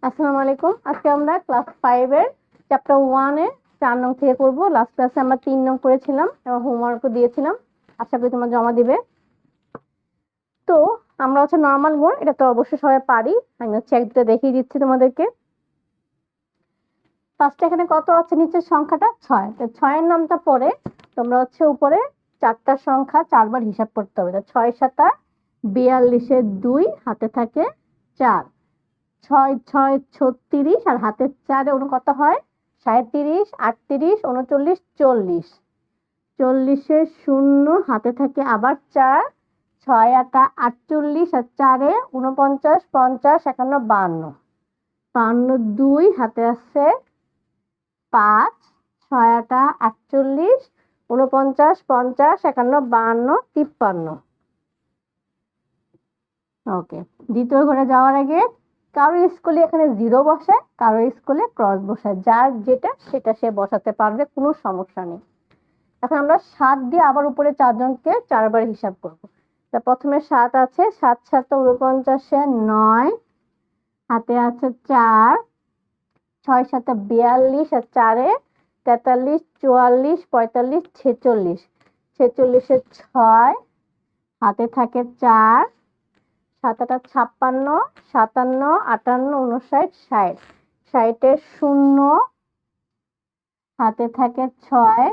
আসসালামু আলাইকুম। আজকে আমরা ক্লাস 5 এর চ্যাপ্টার 1 এ 4 নং থেকে করব। লাস্ট ক্লাসে আমরা 3 নং করেছিলাম এবং হোমওয়ার্কও দিয়েছিলাম। আশা করি তোমরা জমা দিবে। তো আমরা নরমাল গুণ, এটা তো অবশ্যই সবাই পারি। আমি একটু দেখিয়ে দিচ্ছি তোমাদেরকে। ফার্স্টে এখানে কত আছে, নিচের সংখ্যাটা 6। তো 6 এর নামটা পরে তোমরা উপরে 4টা সংখ্যা 4 বার হিসাব করতে হবে। তো 6 7 42 এর 2 হাতে থাকে 4, 6 6 36 আর হাতের 4 কত হয় 37, 38, 39, 40। 40 এর 0 হাতে থাকে আবার 4, 6 8 48 আর 4 49, 50, 51, 52। 52 2 হাতে আছে 5, 6 8 48, 49, 50, 51, 52, 53। ওকে, দ্বিতীয় ঘরে যাওয়ার আগে কারো স্কুলে এখানে 0 বসায়, কারো স্কুলে ক্রস বসায়, যার যেটা সেটা সে বসাতে পারবে, কোনো সমস্যা নেই। এখন আমরা 7 দিয়ে আবার উপরে 4 জনকে 4 বার হিসাব করব। তা প্রথমে 7 আছে, 7 7 49 9 হাতে আছে 4, 6 7 42 আর 4 43, 44, 45, 46। 46 এর 6 হাতে থাকে 4, 7 8 56, 57, 58, 59, 60। 60 এর 0 হাতে থাকে 6,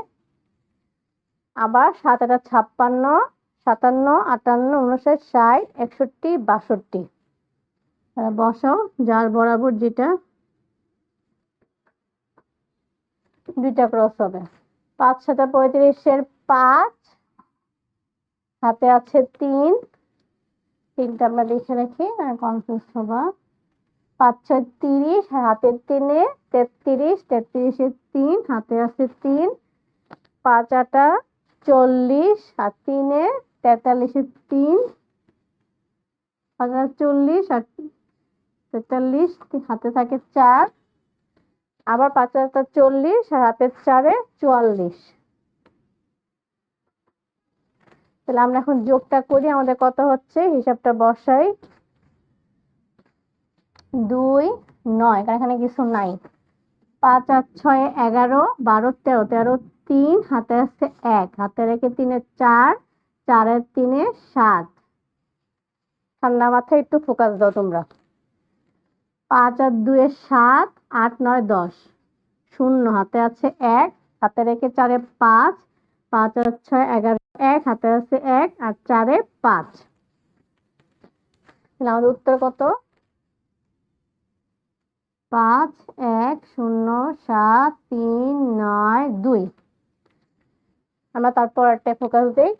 আবার 7 8 56, 57, 58, 59, 60, 61, 62। বসাও যার বরাবর যেটা, দুইটা ক্রস হবে। 5 7 35 এর 5 হাতে আছে 3, তিনটা আমরা লিখে রাখি, কনফিউজ হবা। 5 6 30 হাতে 3 33, 33 এর 3 হাতে আছে 3, 5 8 40 আর 3 43 এর 3, 40 আর 43 হাতে থাকে 4, আবার 5 8 40 আর হাতের 4 44। তাহলে আমরা এখন যোগটা করি, আমাদের কত হচ্ছে, হিসাবটা বসাই। 2 9, কারণ এখানে কিছু নাই। 5 8 6 11 12 13, 13 3 হাতে আছে 1, হাতে রেখে 3 4, 4 3 7। ঠান্ডা মাথায় একটু ফোকাস দাও তোমরা। 5 আর 2 7, 8 9 10, 0 হাতে আছে 1, হাতে রেখে 4 5, 5 আর 6 11, 1 হাতে আছে 1 আর 4 5। আমাদের উত্তর কত? 5 1 0 7 3 9 2। আমরা তারপর একটা ফোকাস দেই।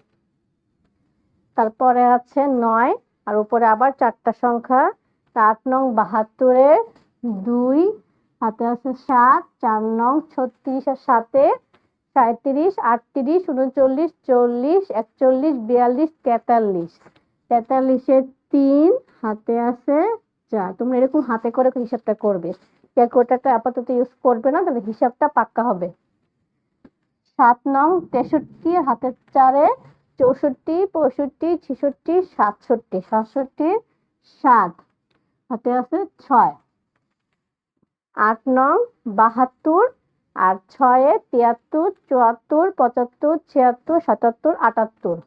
তারপরে আছে 9 আর উপরে আবার 4টা সংখ্যা। 8 নং 72 এর 2 হাতে আছে 7, 4 নং 36 আর 7 37, 38, 39, 40, 41, 42, 43। 43 এর 3 হাতে আছে 4। তোমরা এরকম হাতে করে হিসাবটা করবে, ক্যালকুলেটরটা আপাতত ইউজ করবে না, তাহলে হিসাবটা পাক্কা হবে। 7 নং 63 হাতের 4 64, 65, 66, 67, 67 7 হাতে আছে 6। 8 নং 72 আর 6 73, 74, 75, 76, 77, 78।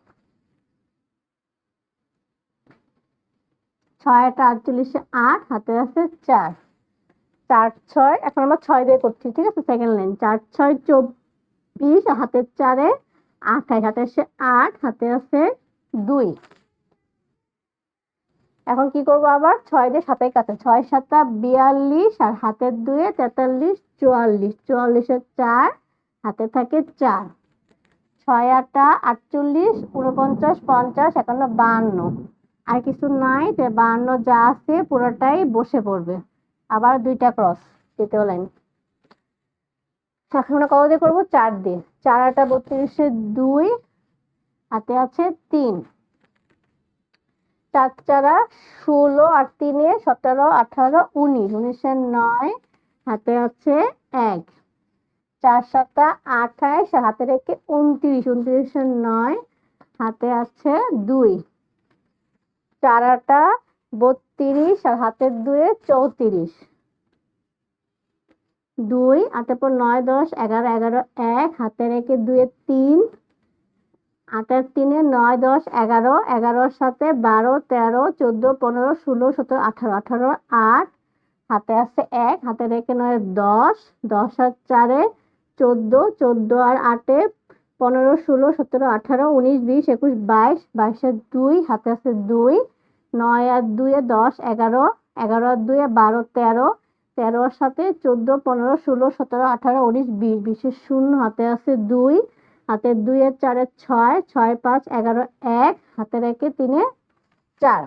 6 48 8 হাতে আছে 4, 4 6। এখন আমরা 6 দিয়ে করছি, ঠিক আছে, সেকেন্ড লাইন। 4 6 24 হাতের 4 28, হাতে আছে 8, হাতে আছে 2। এখন কি করব, আবার 6 দিয়ে 7 কাছে, 6 7 42 আর হাতের 2 43, 44, 44 এর 4 হাতে থাকে 4, 6 8 48, 49, 50, 51, 52। আর কিছু নাই, 52 যা আছে পুরোটাই বসে পড়বে। আবার দুইটা ক্রস, তৃতীয় লাইন। এখন আমরা কত দিয়ে করবো, 4 দিয়ে। 4 8 32 এর 2 হাতে আছে 3, 4 4 16 আর 3 17, 18, 19, 19 এর 9 হাতে আছে 1, 4 7 28 আর হাতে রেখে 29, 29 এর 9 হাতে আছে 2, 4 8 32 আর হাতের 2 34। 2 8 পর 9 10 11 11 1 হাতে রেখে 2 এ 3 8 এর 3 এ 9 10 11 11 সাথে 12 13 14 15 16 17 18 18 8 হাতে আছে 1 হাতে রেখে 9 10 10 আর 4 এ 14 14 আর 8 এ 15 16 17 18 19 20 21 22 22 এর 2 হাতে আছে 2 9 আর 2 এ 10 11 11 আর 2 এ 12 13 13 এর সাথে 14 15 16 17 18 19 20 20 এর 0 হাতে আছে 2 হাতে 2 এর 4 এর 6 6 5 11 1 হাতে রেখে 3 এ 4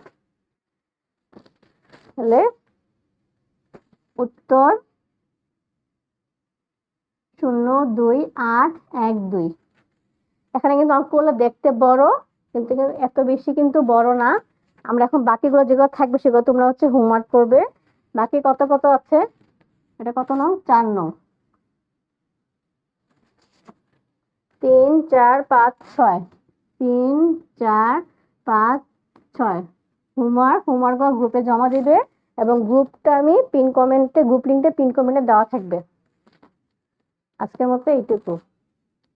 তাহলে উত্তর 0 2 8 1 2। এখানে কিন্তু অঙ্কগুলো দেখতে বড়, কিন্তু এত বেশি কিন্তু বড় না। আমরা এখন বাকিগুলো যেগুলো থাকবে সেগুলো তোমরা হচ্ছে হোমওয়ার্ক করবে। বাকি কত কত আছে, এটা কত নং? 4 নং। 3 4 5 6 3 4 5 6 হোমওয়ার্ক গ্রুপে জমা দিবে এবং গ্রুপটা আমি পিন কমেন্টে, গ্রুপ লিংকটা পিন কমেন্টে দেওয়া থাকবে। আজকের মতো এইটুকু।